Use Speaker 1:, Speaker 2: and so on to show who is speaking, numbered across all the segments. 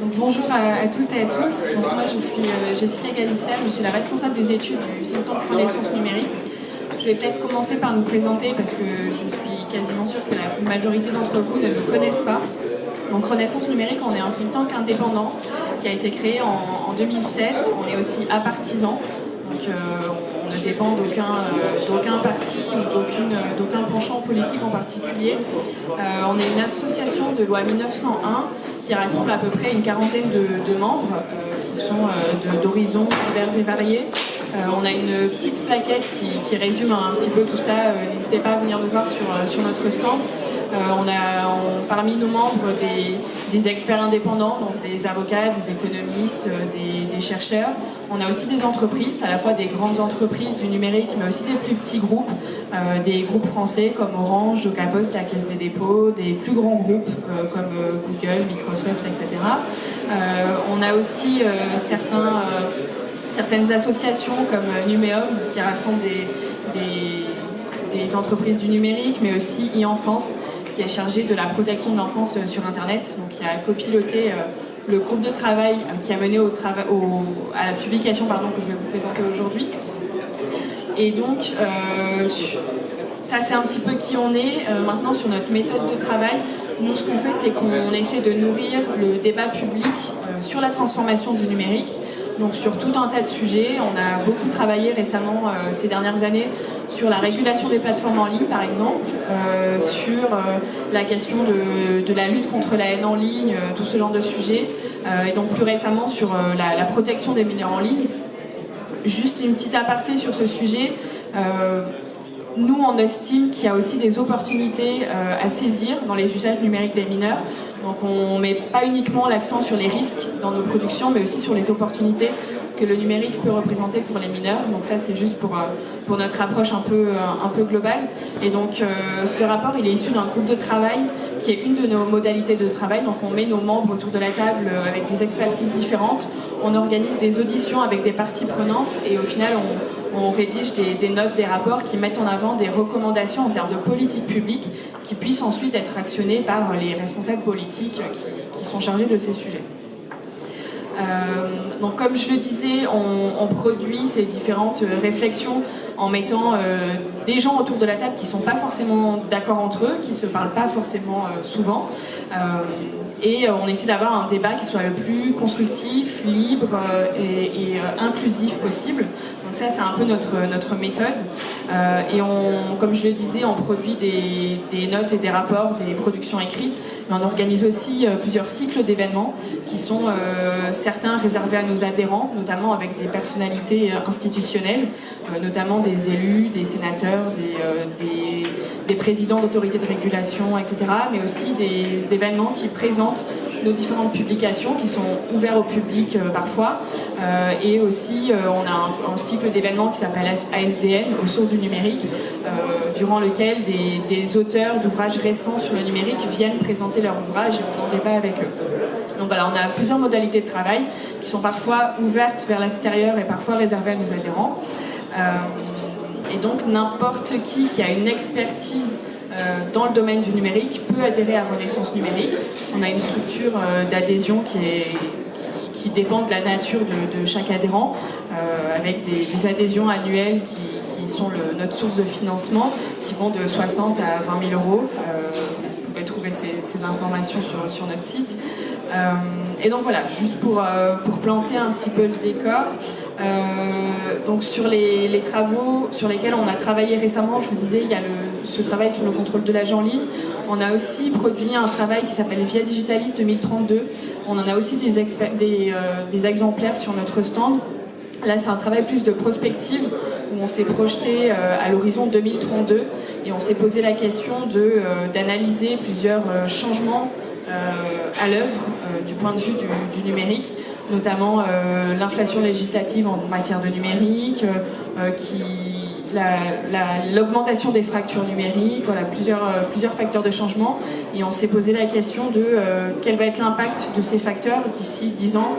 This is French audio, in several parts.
Speaker 1: Donc, bonjour à toutes et à tous. Donc, moi je suis Jessica Galicière, je suis la responsable des études du think tank Renaissance numérique. Je vais peut-être commencer par nous présenter parce que je suis quasiment sûre que la majorité d'entre vous ne nous connaissent pas. Donc Renaissance numérique, on est un think tank indépendant qui a été créé en 2007. On est aussi apartisan, donc on ne dépend d'aucun parti ou d'aucun penchant politique en particulier. On est une association de loi 1901 qui rassemble à peu près une quarantaine de membres qui sont d'horizons divers et variés. On a une petite plaquette qui résume un petit peu tout ça. N'hésitez pas à venir nous voir sur notre stand. Parmi nos membres des experts indépendants, donc des avocats, des économistes, des chercheurs. On a aussi des entreprises, à la fois des grandes entreprises du numérique, mais aussi des plus petits groupes, des groupes français comme Orange, Docapost, la Caisse des dépôts, des plus grands groupes comme Google, Microsoft, etc. On a aussi certaines associations comme Numéum qui rassemblent des entreprises du numérique, mais aussi e-enfance qui est chargé de la protection de l'enfance sur Internet, donc qui a copiloté le groupe de travail qui a mené à la publication que je vais vous présenter aujourd'hui. Et donc, ça c'est un petit peu qui on est. Maintenant, sur notre méthode de travail, nous ce qu'on fait, c'est qu'on essaie de nourrir le débat public sur la transformation du numérique. Donc sur tout un tas de sujets. On a beaucoup travaillé récemment, ces dernières années, sur la régulation des plateformes en ligne, par exemple, sur la question de la lutte contre la haine en ligne, tout ce genre de sujets, et donc plus récemment sur la protection des mineurs en ligne. Juste une petite aparté sur ce sujet. Nous, on estime qu'il y a aussi des opportunités à saisir dans les usages numériques des mineurs. Donc on ne met pas uniquement l'accent sur les risques dans nos productions, mais aussi sur les opportunités que le numérique peut représenter pour les mineurs. Donc ça, c'est juste pour notre approche un peu globale. Et donc ce rapport, il est issu d'un groupe de travail qui est une de nos modalités de travail. Donc on met nos membres autour de la table avec des expertises différentes. On organise des auditions avec des parties prenantes et au final, on rédige des notes, des rapports qui mettent en avant des recommandations en termes de politique publique qui puissent ensuite être actionnées par les responsables politiques qui sont chargés de ces sujets. Donc comme je le disais, on produit ces différentes réflexions en mettant des gens autour de la table qui ne sont pas forcément d'accord entre eux, qui ne se parlent pas forcément souvent. Et on essaie d'avoir un débat qui soit le plus constructif, libre et inclusif possible. Donc ça, c'est un peu notre méthode. Et comme je le disais, on produit des notes et des rapports, des productions écrites, mais on organise aussi plusieurs cycles d'événements qui sont certains réservés à nos adhérents, notamment avec des personnalités institutionnelles, notamment des élus, des sénateurs, des présidents d'autorités de régulation, etc., mais aussi des événements qui présentent nos différentes publications qui sont ouverts au public parfois. Et aussi, on a un cycle d'événements qui s'appelle ASDN, aux sources du numérique, durant lequel des auteurs d'ouvrages récents sur le numérique viennent présenter leur ouvrage et on en débat avec eux. Donc voilà, on a plusieurs modalités de travail qui sont parfois ouvertes vers l'extérieur et parfois réservées à nos adhérents. Et donc n'importe qui a une expertise dans le domaine du numérique peut adhérer à Renaissance numérique. On a une structure d'adhésion qui dépend de la nature de chaque adhérent, avec des adhésions annuelles qui sont notre source de financement, qui vont de 60 à 20 000 euros. Vous pouvez trouver ces informations sur notre site. Et donc voilà, juste pour planter un petit peu le décor, donc sur les travaux sur lesquels on a travaillé récemment, je vous disais, il y a ce travail sur le contrôle de l'âge en ligne. On a aussi produit un travail qui s'appelle Via Digitalis 2032. On en a aussi des exemplaires sur notre stand. Là, c'est un travail plus de prospective où on s'est projeté à l'horizon 2032 et on s'est posé la question d'analyser plusieurs changements à l'œuvre du point de vue du numérique, notamment l'inflation législative en matière de numérique, l'augmentation des fractures numériques, voilà, plusieurs facteurs de changement. Et on s'est posé la question de quel va être l'impact de ces facteurs d'ici 10 ans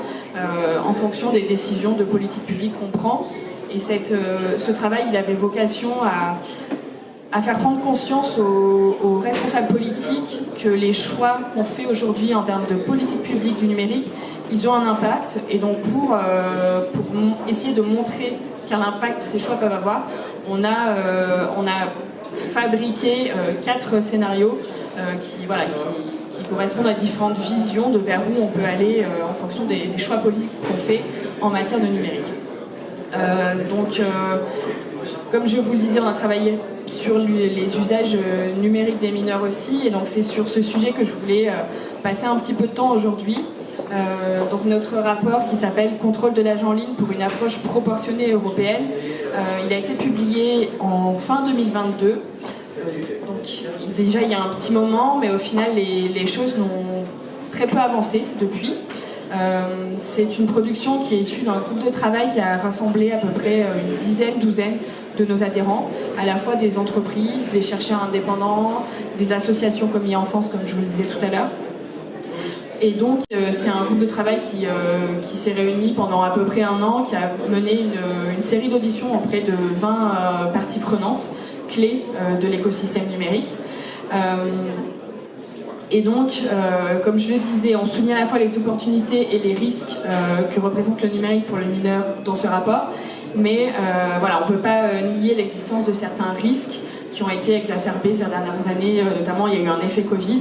Speaker 1: en fonction des décisions de politique publique qu'on prend. Et ce travail, il avait vocation à faire prendre conscience aux responsables politiques que les choix qu'on fait aujourd'hui en termes de politique publique du numérique, ils ont un impact. Et donc pour essayer de montrer quel impact ces choix peuvent avoir, on a fabriqué 4 scénarios qui correspondent à différentes visions de vers où on peut aller en fonction des choix politiques qu'on fait en matière de numérique. Comme je vous le disais, on a travaillé sur les usages numériques des mineurs aussi, et donc c'est sur ce sujet que je voulais passer un petit peu de temps aujourd'hui. Donc notre rapport qui s'appelle « Contrôle de l'âge en ligne pour une approche proportionnée européenne », il a été publié en fin 2022. Donc déjà il y a un petit moment, mais au final les choses n'ont très peu avancé depuis. C'est une production qui est issue d'un groupe de travail qui a rassemblé à peu près une douzaine de nos adhérents, à la fois des entreprises, des chercheurs indépendants, des associations comme e-Enfance, comme je vous le disais tout à l'heure. Et donc c'est un groupe de travail qui s'est réuni pendant à peu près un an, qui a mené une série d'auditions auprès de 20 parties prenantes clés de l'écosystème numérique. Et donc, comme je le disais, on souligne à la fois les opportunités et les risques que représente le numérique pour le mineur dans ce rapport, mais voilà, on ne peut pas nier l'existence de certains risques qui ont été exacerbés ces dernières années, notamment il y a eu un effet Covid.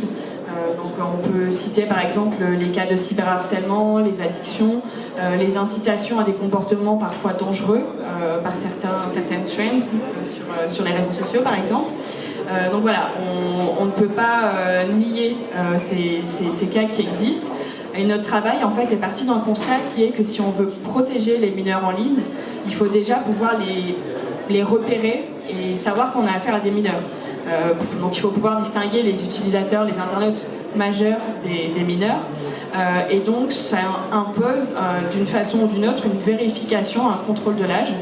Speaker 1: Donc on peut citer par exemple les cas de cyberharcèlement, les addictions, les incitations à des comportements parfois dangereux par certaines trends sur les réseaux sociaux par exemple. Donc voilà, on ne peut pas nier ces cas qui existent. Et notre travail en fait est parti d'un constat qui est que si on veut protéger les mineurs en ligne, il faut déjà pouvoir les repérer et savoir qu'on a affaire à des mineurs. Donc il faut pouvoir distinguer les utilisateurs, les internautes majeurs des mineurs. Et donc ça impose d'une façon ou d'une autre une vérification, un contrôle de l'âge.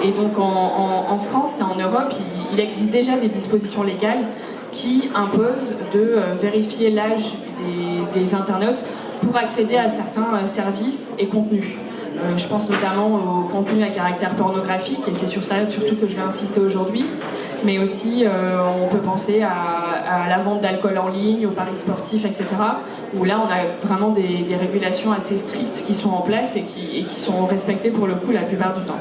Speaker 1: Et donc en France et en Europe, il existe déjà des dispositions légales qui imposent de vérifier l'âge des internautes pour accéder à certains services et contenus. Je pense notamment au contenu à caractère pornographique, et c'est sur ça surtout que je vais insister aujourd'hui, mais aussi on peut penser à la vente d'alcool en ligne, aux paris sportifs, etc., où là on a vraiment des régulations assez strictes qui sont en place et qui sont respectées pour le coup la plupart du temps.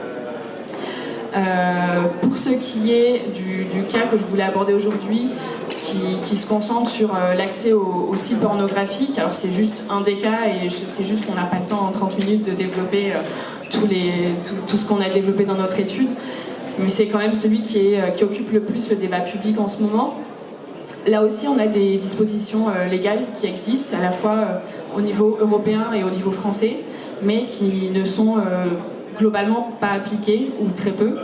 Speaker 1: Pour ce qui est du cas que je voulais aborder aujourd'hui, qui se concentre sur l'accès aux sites pornographiques, alors c'est juste un des cas et c'est juste qu'on n'a pas le temps en 30 minutes de développer tout ce qu'on a développé dans notre étude, mais c'est quand même celui qui occupe le plus le débat public en ce moment. Là aussi on a des dispositions légales qui existent à la fois au niveau européen et au niveau français, mais qui ne sont globalement pas appliquées ou très peu.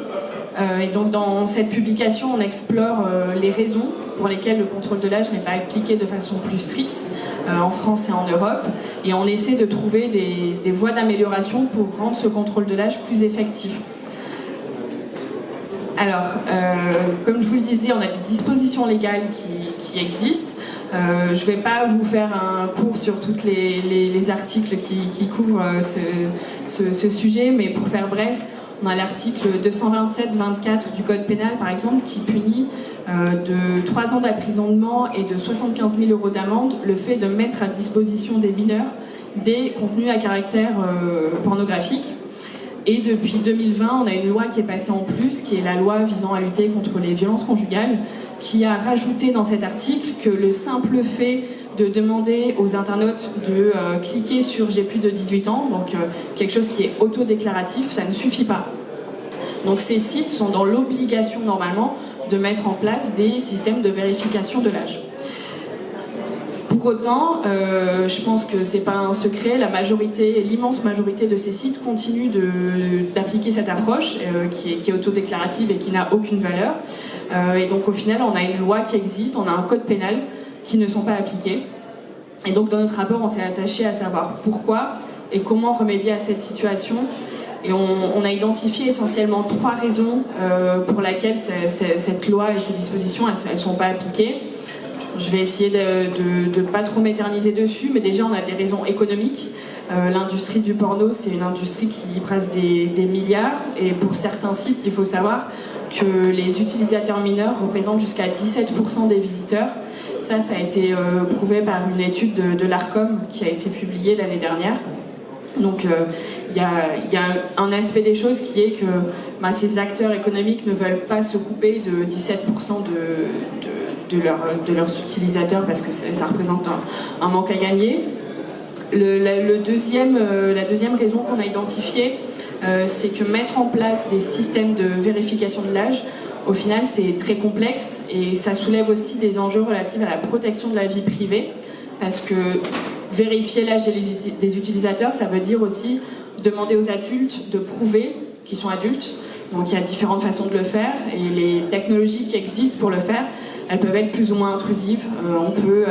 Speaker 1: Et donc dans cette publication, on explore les raisons pour lesquelles le contrôle de l'âge n'est pas appliqué de façon plus stricte en France et en Europe, et on essaie de trouver des voies d'amélioration pour rendre ce contrôle de l'âge plus effectif. Alors, comme je vous le disais, on a des dispositions légales qui existent. Je ne vais pas vous faire un cours sur tous les articles qui couvrent ce sujet, mais pour faire bref, on a l'article 227-24 du Code pénal, par exemple, qui punit de 3 ans d'emprisonnement et de 75 000 € d'amende le fait de mettre à disposition des mineurs des contenus à caractère pornographique. Et depuis 2020, on a une loi qui est passée en plus, qui est la loi visant à lutter contre les violences conjugales, qui a rajouté dans cet article que le simple fait de demander aux internautes de cliquer sur « j'ai plus de 18 ans », donc quelque chose qui est autodéclaratif, ça ne suffit pas. Donc ces sites sont dans l'obligation normalement de mettre en place des systèmes de vérification de l'âge. Pour autant, je pense que c'est pas un secret, l'immense majorité de ces sites continuent d'appliquer cette approche qui est autodéclarative et qui n'a aucune valeur. Et donc au final, on a une loi qui existe, on a un code pénal qui ne sont pas appliqués. Et donc dans notre rapport, on s'est attaché à savoir pourquoi et comment remédier à cette situation. Et on a identifié essentiellement 3 raisons pour lesquelles cette loi et ces dispositions, elles ne sont pas appliquées. Je vais essayer de ne pas trop m'éterniser dessus, mais déjà on a des raisons économiques. L'industrie du porno, c'est une industrie qui brasse des milliards, et pour certains sites, il faut savoir que les utilisateurs mineurs représentent jusqu'à 17% des visiteurs, Ça a été prouvé par une étude de l'ARCOM qui a été publiée l'année dernière. Donc il y a un aspect des choses qui est que ces acteurs économiques ne veulent pas se couper de 17% de leurs utilisateurs parce que ça représente un manque à gagner. La deuxième raison qu'on a identifiée, c'est que mettre en place des systèmes de vérification de l'âge, au final, c'est très complexe et ça soulève aussi des enjeux relatifs à la protection de la vie privée parce que vérifier l'âge des utilisateurs, ça veut dire aussi demander aux adultes de prouver qu'ils sont adultes. Donc il y a différentes façons de le faire et les technologies qui existent pour le faire, elles peuvent être plus ou moins intrusives. On peut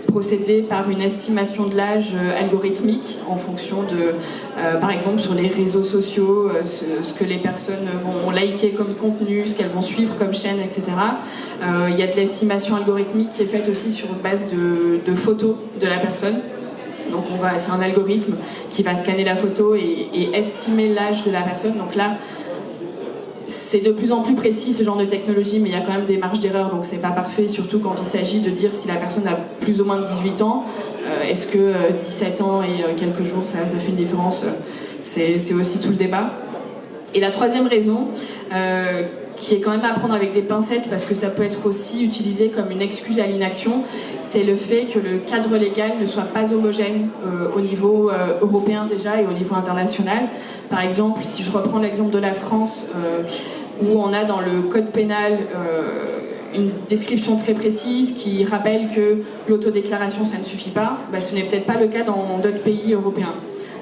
Speaker 1: procéder par une estimation de l'âge algorithmique en fonction de, par exemple sur les réseaux sociaux, ce que les personnes vont liker comme contenu, ce qu'elles vont suivre comme chaîne, etc. Il y a de l'estimation algorithmique qui est faite aussi sur base de photos de la personne. Donc c'est un algorithme qui va scanner la photo et estimer l'âge de la personne. Donc là, c'est de plus en plus précis ce genre de technologie, mais il y a quand même des marges d'erreur, donc c'est pas parfait, surtout quand il s'agit de dire si la personne a plus ou moins de 18 ans. Est-ce que 17 ans et quelques jours, ça fait une différence? C'est aussi tout le débat. Et la troisième raison, qui est quand même à prendre avec des pincettes parce que ça peut être aussi utilisé comme une excuse à l'inaction, c'est le fait que le cadre légal ne soit pas homogène au niveau européen déjà et au niveau international. Par exemple, si je reprends l'exemple de la France, où on a dans le code pénal une description très précise qui rappelle que l'autodéclaration ça ne suffit pas, ce n'est peut-être pas le cas dans d'autres pays européens.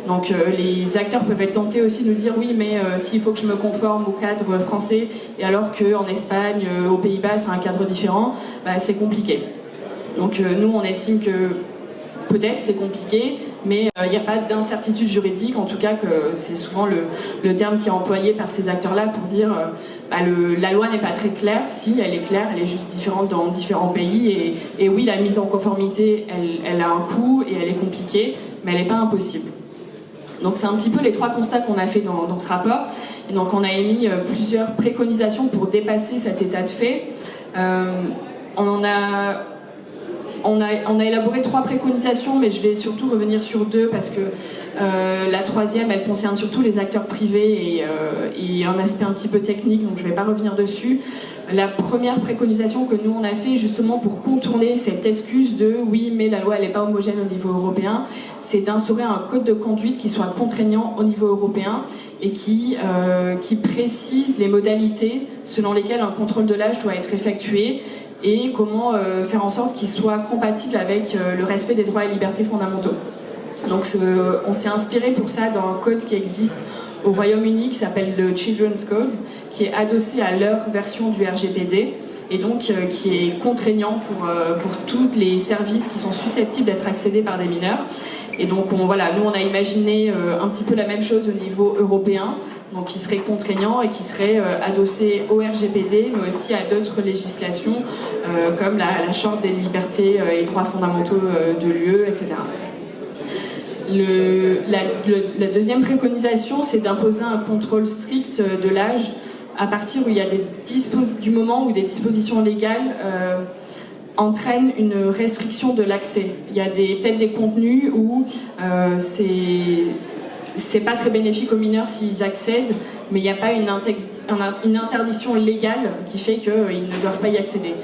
Speaker 1: Donc les acteurs peuvent être tentés aussi de nous dire oui mais s'il faut que je me conforme au cadre français et alors qu'en Espagne, aux Pays-Bas c'est un cadre différent, c'est compliqué. Donc nous on estime que peut-être c'est compliqué mais il n'y a pas d'incertitude juridique, en tout cas que c'est souvent le terme qui est employé par ces acteurs-là pour dire la loi n'est pas très claire, si elle est claire, elle est juste différente dans différents pays et oui la mise en conformité elle a un coût et elle est compliquée mais elle n'est pas impossible. Donc c'est un petit peu les trois constats qu'on a fait dans ce rapport. Et donc on a émis plusieurs préconisations pour dépasser cet état de fait. On a élaboré 3 préconisations, mais je vais surtout revenir sur 2 parce que la troisième, elle concerne surtout les acteurs privés et un aspect un petit peu technique, donc je ne vais pas revenir dessus. La première préconisation que nous on a fait justement pour contourner cette excuse de oui mais la loi elle n'est pas homogène au niveau européen, c'est d'instaurer un code de conduite qui soit contraignant au niveau européen et qui précise les modalités selon lesquelles un contrôle de l'âge doit être effectué et comment faire en sorte qu'il soit compatible avec le respect des droits et libertés fondamentaux. Donc on s'est inspiré pour ça d'un code qui existe au Royaume-Uni qui s'appelle le Children's Code, qui est adossé à leur version du RGPD et donc qui est contraignant pour tous les services qui sont susceptibles d'être accédés par des mineurs. Et donc nous on a imaginé un petit peu la même chose au niveau européen, donc qui serait contraignant et qui serait adossé au RGPD mais aussi à d'autres législations comme la Charte des libertés et droits fondamentaux de l'UE, etc. La deuxième préconisation, c'est d'imposer un contrôle strict de l'âge à partir où il y a du moment où des dispositions légales entraînent une restriction de l'accès. Il y a peut-être des contenus où c'est pas très bénéfique aux mineurs s'ils accèdent, mais il n'y a pas une interdiction légale qui fait qu'ils ne doivent pas y accéder.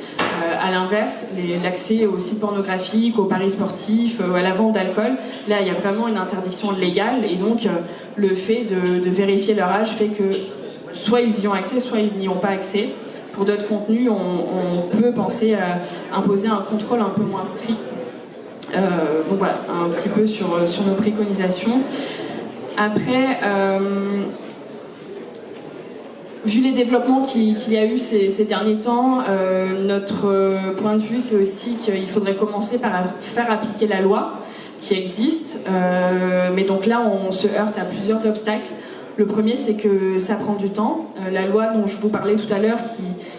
Speaker 1: À l'inverse, l'accès aux sites pornographiques, aux paris sportifs, à la vente d'alcool, là il y a vraiment une interdiction légale et donc le fait de vérifier leur âge fait que soit ils y ont accès, soit ils n'y ont pas accès. Pour d'autres contenus, on peut penser à imposer un contrôle un peu moins strict. Donc voilà, un petit peu sur nos préconisations. Après, vu les développements qu'il y a eu ces derniers temps, notre point de vue, c'est aussi qu'il faudrait commencer par faire appliquer la loi qui existe. Mais donc là, on se heurte à plusieurs obstacles. Le premier, c'est que ça prend du temps. La loi dont je vous parlais tout à l'heure,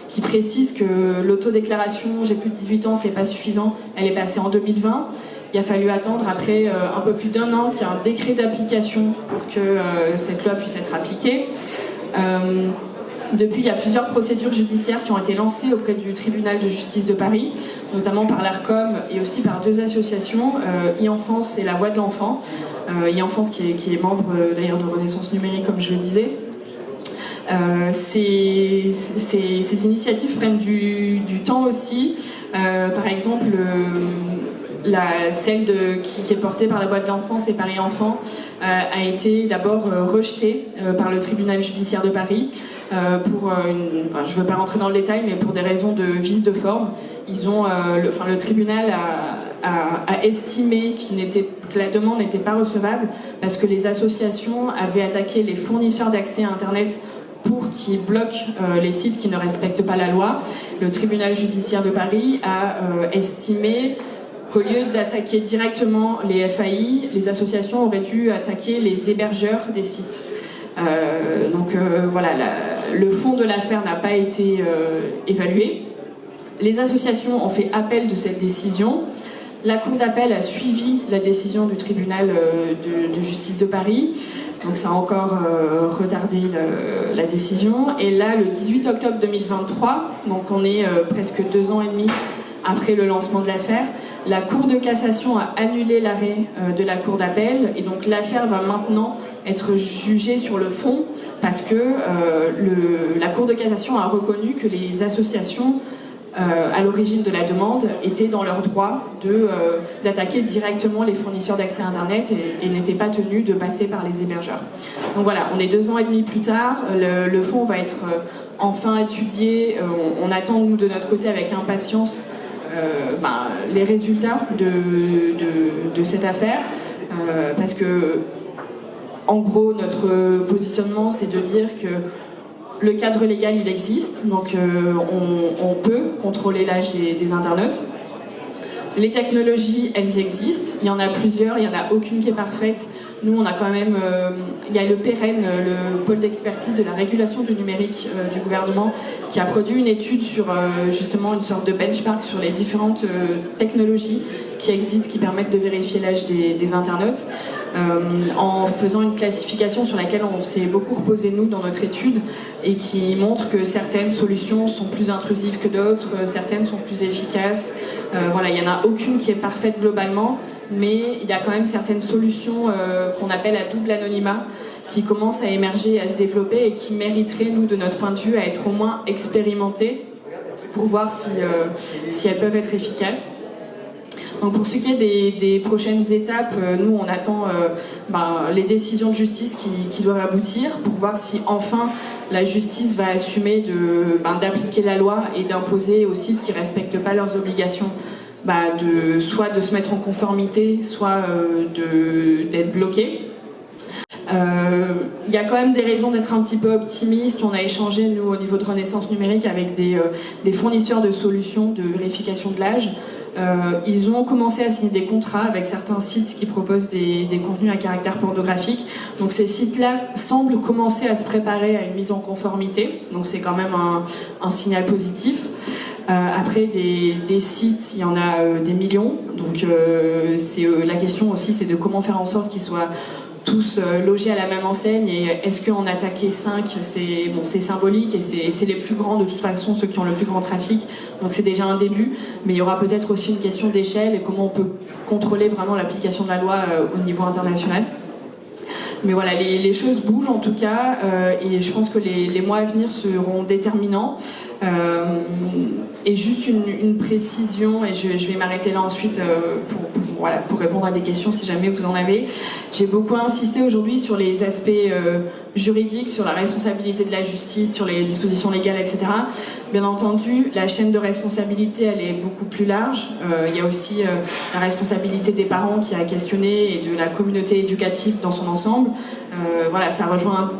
Speaker 1: qui précise que l'autodéclaration « j'ai plus de 18 ans, c'est pas suffisant », elle est passée en 2020. Il a fallu attendre après un peu plus d'1 an qu'il y ait un décret d'application pour que cette loi puisse être appliquée. Depuis, il y a plusieurs procédures judiciaires qui ont été lancées auprès du tribunal de justice de Paris notamment par l'ARCOM et aussi par 2 associations, e-Enfance et La Voix de l'Enfant. e-Enfance qui est membre d'ailleurs de Renaissance Numérique, comme je le disais. Ces initiatives prennent du temps aussi. Par exemple, celle qui est portée par La Voix de l'Enfance et Paris Enfant a été d'abord rejetée par le tribunal judiciaire de Paris je ne veux pas rentrer dans le détail, mais pour des raisons de vice de forme. Le tribunal a estimé que la demande n'était pas recevable parce que les associations avaient attaqué les fournisseurs d'accès à Internet pour qu'ils bloquent les sites qui ne respectent pas la loi. Le tribunal judiciaire de Paris a estimé qu'au lieu d'attaquer directement les FAI, les associations auraient dû attaquer les hébergeurs des sites. Le fond de l'affaire n'a pas été évalué. Les associations ont fait appel de cette décision. La Cour d'appel a suivi la décision du tribunal de justice de Paris. Donc ça a encore retardé la décision. Et là, le 18 octobre 2023, donc on est presque 2 ans et demi après le lancement de l'affaire, la Cour de cassation a annulé l'arrêt de la Cour d'appel. Et donc l'affaire va maintenant être jugée sur le fond parce que la Cour de cassation a reconnu que les associations à l'origine de la demande étaient dans leur droit d'attaquer directement les fournisseurs d'accès à Internet et n'étaient pas tenus de passer par les hébergeurs. Donc voilà, on est 2 ans et demi plus tard, le fond va être enfin étudié, on attend nous de notre côté avec impatience les résultats de cette affaire, parce que en gros notre positionnement c'est de dire que le cadre légal, il existe, donc on peut contrôler l'âge des internautes. Les technologies, elles existent. Il y en a plusieurs, il n'y en a aucune qui est parfaite. Nous, on a quand même... il y a le PEREN, le pôle d'expertise de la régulation du numérique du gouvernement, qui a produit une étude sur justement une sorte de benchmark sur les différentes technologies qui existent, qui permettent de vérifier l'âge des internautes, en faisant une classification sur laquelle on s'est beaucoup reposé, nous, dans notre étude, et qui montre que certaines solutions sont plus intrusives que d'autres, certaines sont plus efficaces. Il n'y en a aucune qui est parfaite globalement, mais il y a quand même certaines solutions qu'on appelle à double anonymat, qui commencent à émerger, à se développer, et qui mériteraient, nous, de notre point de vue, à être au moins expérimentées pour voir si elles peuvent être efficaces. Donc pour ce qui est des prochaines étapes, nous on attend les décisions de justice qui doivent aboutir pour voir si enfin la justice va assumer d'appliquer la loi et d'imposer aux sites qui ne respectent pas leurs obligations soit de se mettre en conformité, soit d'être bloqués. Il y a quand même des raisons d'être un petit peu optimiste. On a échangé, nous, au niveau de Renaissance Numérique, avec des fournisseurs de solutions de vérification de l'âge. Ils ont commencé à signer des contrats avec certains sites qui proposent des contenus à caractère pornographique. Donc ces sites-là semblent commencer à se préparer à une mise en conformité. Donc c'est quand même un signal positif. Après, des sites, il y en a des millions. Donc la question aussi, c'est de comment faire en sorte qu'ils soient tous logés à la même enseigne, et est-ce qu'en attaquer 5, c'est symbolique, et c'est les plus grands de toute façon, ceux qui ont le plus grand trafic, donc c'est déjà un début, mais il y aura peut-être aussi une question d'échelle et comment on peut contrôler vraiment l'application de la loi au niveau international. Mais voilà, les choses bougent en tout cas, et je pense que les mois à venir seront déterminants. Et juste une précision, et je vais m'arrêter là ensuite pour répondre à des questions si jamais vous en avez. J'ai beaucoup insisté aujourd'hui sur les aspects juridiques, sur la responsabilité de la justice, sur les dispositions légales, etc. Bien entendu, la chaîne de responsabilité, elle est beaucoup plus large. Il y a aussi la responsabilité des parents qui a questionné, et de la communauté éducative dans son ensemble. Ça rejoint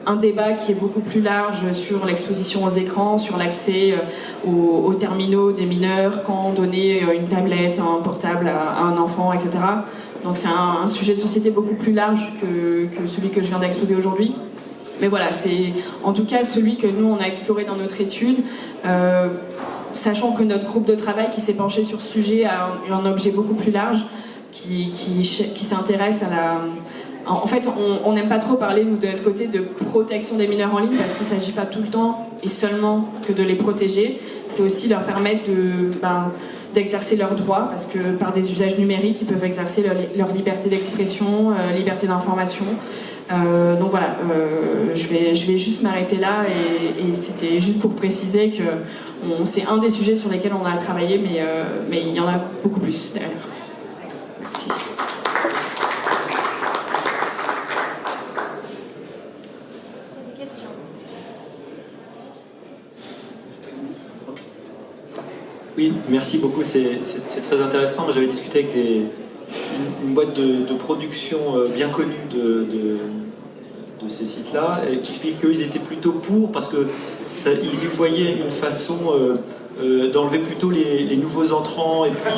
Speaker 1: un débat qui est beaucoup plus large sur l'exposition aux écrans, sur l'accès aux terminaux des mineurs, quand donner une tablette, un portable à un enfant, etc. Donc c'est un sujet de société beaucoup plus large que celui que je viens d'exposer aujourd'hui. Mais voilà, c'est en tout cas celui que nous on a exploré dans notre étude, sachant que notre groupe de travail qui s'est penché sur ce sujet a un objet beaucoup plus large qui s'intéresse à la... En fait, on n'aime pas trop parler, nous, de notre côté, de protection des mineurs en ligne, parce qu'il ne s'agit pas tout le temps et seulement que de les protéger. C'est aussi leur permettre d'exercer leurs droits, parce que par des usages numériques, ils peuvent exercer leur liberté d'expression, liberté d'information. Donc voilà, je vais juste m'arrêter là, et c'était juste pour préciser que c'est un des sujets sur lesquels on a travaillé, mais il y en a beaucoup plus derrière. Merci.
Speaker 2: Oui, merci beaucoup, c'est très intéressant. J'avais discuté avec une boîte de production bien connue de ces sites-là, qui explique qu'ils étaient plutôt pour, parce qu'ils y voyaient une façon d'enlever plutôt les nouveaux entrants, et puis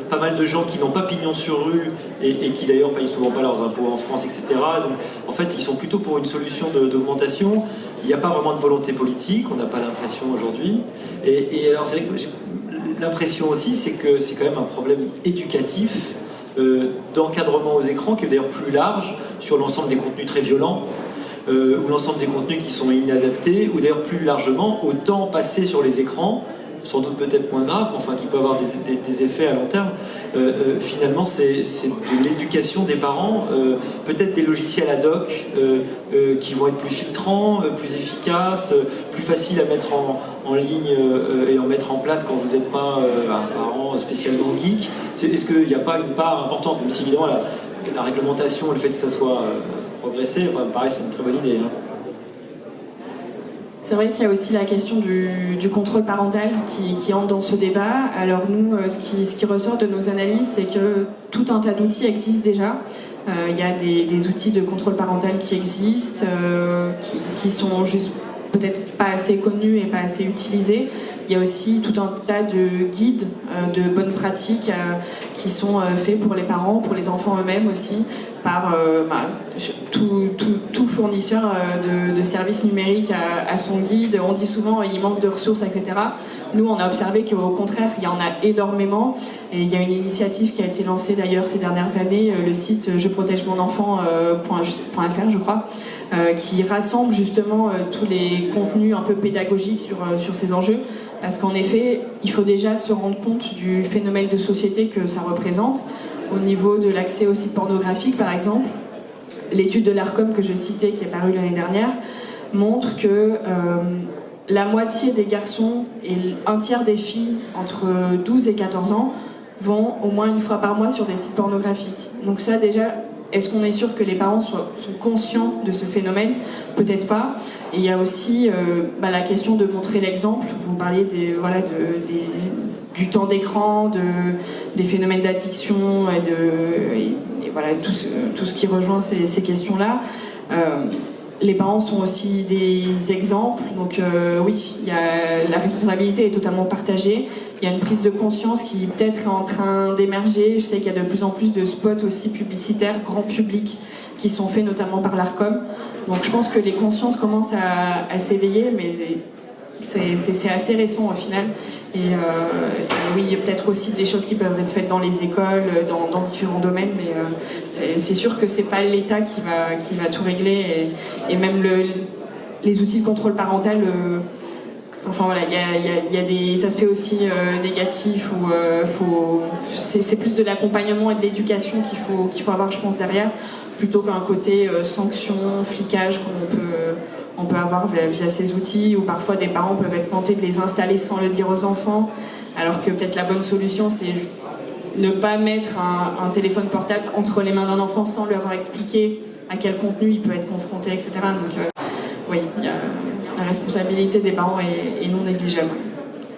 Speaker 2: pas mal de gens qui n'ont pas pignon sur rue, et qui d'ailleurs payent souvent pas leurs impôts en France, etc. Donc en fait, ils sont plutôt pour une solution d'augmentation. Il n'y a pas vraiment de volonté politique, on n'a pas l'impression aujourd'hui. Et alors c'est vrai que l'impression aussi, c'est que c'est quand même un problème éducatif, d'encadrement aux écrans, qui est d'ailleurs plus large sur l'ensemble des contenus très violents, ou l'ensemble des contenus qui sont inadaptés, ou d'ailleurs plus largement au temps passé sur les écrans, sans doute peut-être moins grave, mais enfin qui peut avoir des effets à long terme. Finalement, c'est de l'éducation des parents, peut-être des logiciels ad hoc qui vont être plus filtrants, plus efficaces, plus faciles à mettre en ligne et en mettre en place quand vous n'êtes pas un parent spécialement geek. Est-ce qu'il n'y a pas une part importante, même si évidemment la réglementation, le fait que ça soit progressé, enfin, pareil, c'est une très bonne idée. Hein.
Speaker 1: C'est vrai qu'il y a aussi la question du contrôle parental qui entre dans ce débat. Alors nous, ce qui ressort de nos analyses, c'est que tout un tas d'outils existent déjà. Il y a des outils de contrôle parental qui existent, qui sont juste peut-être pas assez connus et pas assez utilisés. Il y a aussi tout un tas de guides, de bonnes pratiques qui sont faits pour les parents, pour les enfants eux-mêmes aussi, par tout fournisseur de services numériques à son guide. On dit souvent il manque de ressources, etc. Nous, on a observé qu'au contraire, il y en a énormément. Et il y a une initiative qui a été lancée d'ailleurs ces dernières années, le site jeprotègemonenfant.fr, je crois, qui rassemble justement tous les contenus un peu pédagogiques sur ces enjeux. Parce qu'en effet, il faut déjà se rendre compte du phénomène de société que ça représente. Au niveau de l'accès aux sites pornographiques, par exemple, l'étude de l'ARCOM que je citais, qui est parue l'année dernière, montre que la moitié des garçons et un tiers des filles entre 12 et 14 ans vont au moins une fois par mois sur des sites pornographiques. Donc ça, déjà, est-ce qu'on est sûr que les parents sont conscients de ce phénomène? Peut-être pas. Et il y a aussi la question de montrer l'exemple. Vous parliez du temps d'écran, des phénomènes d'addiction et voilà, tout ce qui rejoint ces questions-là. Les parents sont aussi des exemples, donc oui, la responsabilité est totalement partagée. Il y a une prise de conscience qui peut-être est en train d'émerger. Je sais qu'il y a de plus en plus de spots aussi publicitaires, grand public, qui sont faits notamment par l'ARCOM. Donc je pense que les consciences commencent à s'éveiller, mais c'est assez récent au final. Et oui, il y a peut-être aussi des choses qui peuvent être faites dans les écoles, dans différents domaines, mais c'est sûr que c'est pas l'État qui va tout régler, et même les outils de contrôle parental, enfin voilà, il y a des aspects aussi négatifs où c'est plus de l'accompagnement et de l'éducation qu'il faut avoir, je pense, derrière, plutôt qu'un côté sanction, flicage qu'on peut avoir via ces outils, où parfois des parents peuvent être tentés de les installer sans le dire aux enfants, alors que peut-être la bonne solution c'est ne pas mettre un téléphone portable entre les mains d'un enfant sans lui avoir expliqué à quel contenu il peut être confronté, etc. Donc oui, la responsabilité des parents est non négligeable.